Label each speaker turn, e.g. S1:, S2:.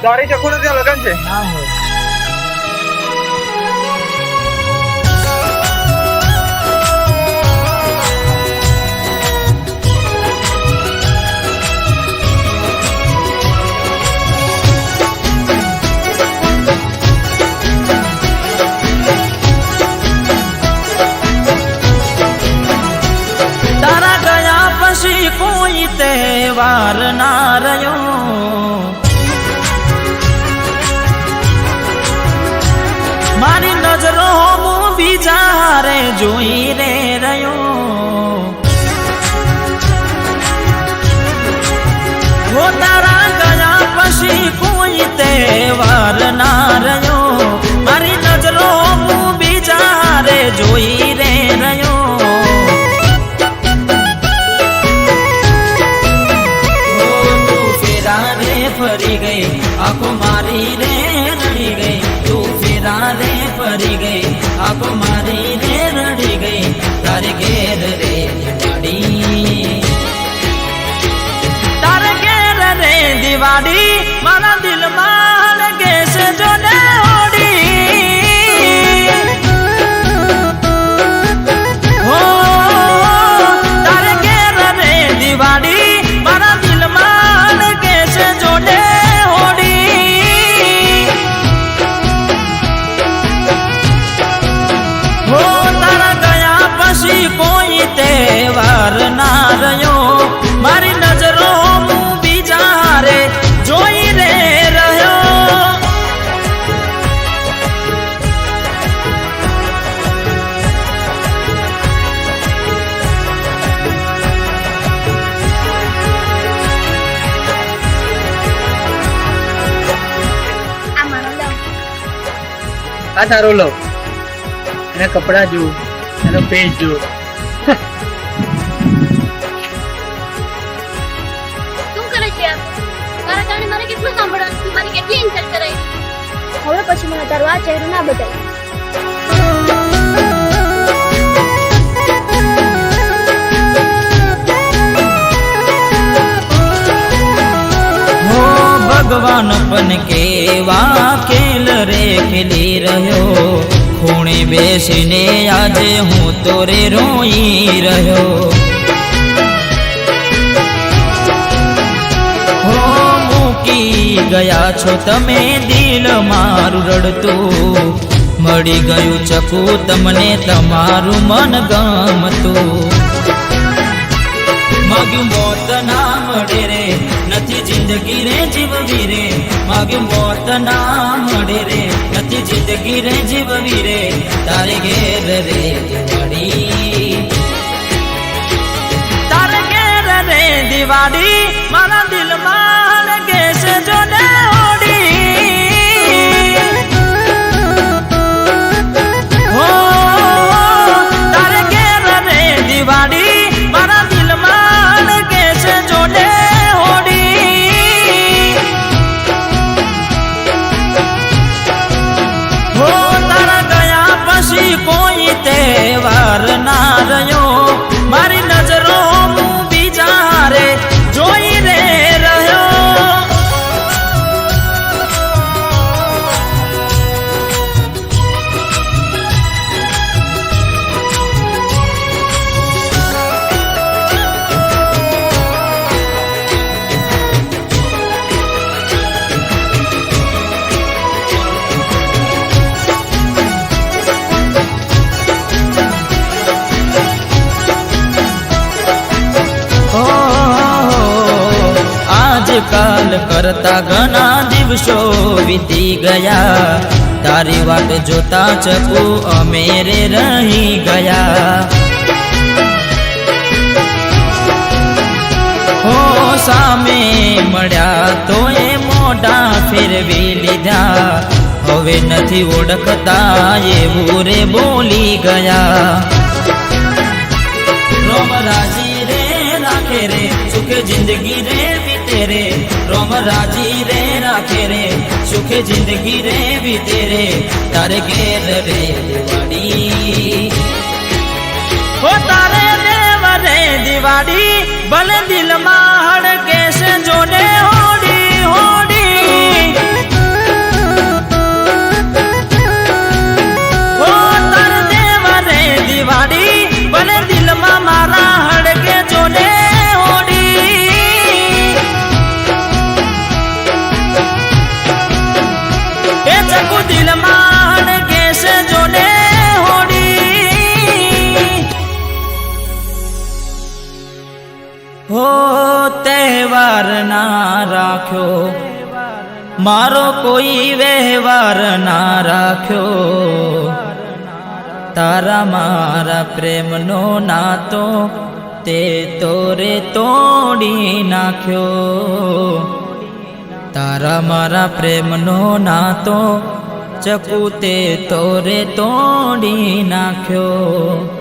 S1: દ્વારી ચકુનો ત્યાં લગન છે.
S2: ના હોય.
S3: તારા ગયા પછી કોઈ તહેવાર ના રહ્યો, મારી નજરો હું બીજા રે જોઈ રે રહ્યો. હો તારા ગયા પછી કોઈ તહેવાર ના રહ્યો, મારી નજરો હું બીજા રે જોઈ રે રહ્યો. ફરી ગઈ આંખો મારી રે રડી ગઈ, તું ફેરા રે ફરી ગઈ આંખો મારી રે રડી ગઈ. તારે ઘેર રે દિવાળી, તારે ઘેર રે દિવાળી, મારા દિલમાં ગેસ જો ને હોડી. હો તારે ઘેર રે દિવાળી, મારા દિલમાં ગેસ જોડે હોડી. હો તારા ગયા પછી કોઈ તહેવાર ના રહ્યો, મારી નજરો હું બીજા રે જોઈ રે રહ્યો.
S1: આ તારો લો, એના કપડા જો, એનો પેજ જો.
S4: શું કરે છે આ? તારા કારણે મારે કેટલું સાંભળવાનું છે, મારી કેટલી ઇન્સલ્ટ કરાઈ. હવે પછી મને તારું આ ચહેરો ના બતાય.
S3: ભગવાન પણ કેવા ખેલ રે ખેલી રહ્યો, ખૂણે બેસીને આજે હું તો રે રોઈ રહ્યો. હો મૂકી ગયા છો તમે દિલ મારું રડતું, મળી ગયું ચકુ તમને તમારું મન ગમતું. માગ્યું મોત ના મળે રે, નથી જિંદગી રે જીવવી રે. માગ્યું મોત ના મળે રે, નથી જિંદગી રે જીવવી રે. તારે ઘેર રે દિવાળી, તારે ઘેર રે દિવાળી, મારા દિલમાં ગેસ જો ને હોડી. હો તારે ઘેર રે દિવાળી, મારા દિલમાં ગેસ જોડે હોડી. હો તારા ગયા પછી કોઈ તહેવાર ના રહ્યો, મારી નજરો હું બીજા રે જોઈ રે રહ્યો. આજકાલ કરતા ઘણા દિવસો વીતી ગયા, તારી વાટ જોતા ચકુ અમે રે રહી ગયા. હો સામે મળ્યા તો એ મોઢા ફેરવી લીધા, હવે નથી ઓળખતા એવું રે બોલી ગયા. રોમ રાજી રે રાખે રે, સુખ જિંદગી રે બીતે રે. રોમ રાજી રે રાખે રે, સુખ જિંદગી રે બીતે રે. તારે ઘેર રે દિવાળી, હો તારે દેવ રે દિવાળી, ભલે દિલમાં હડકે છે જોડે હોડી હોડી. વ્યવહાર ના રાખ્યો, મારો કોઈ વ્યવહાર ના રાખ્યો, તારા મારા પ્રેમનો નાતો તે તોરે તોડી નાખ્યો, તારા મારા પ્રેમનો નાતો ચકુ તે તોરે તોડી નાખ્યો.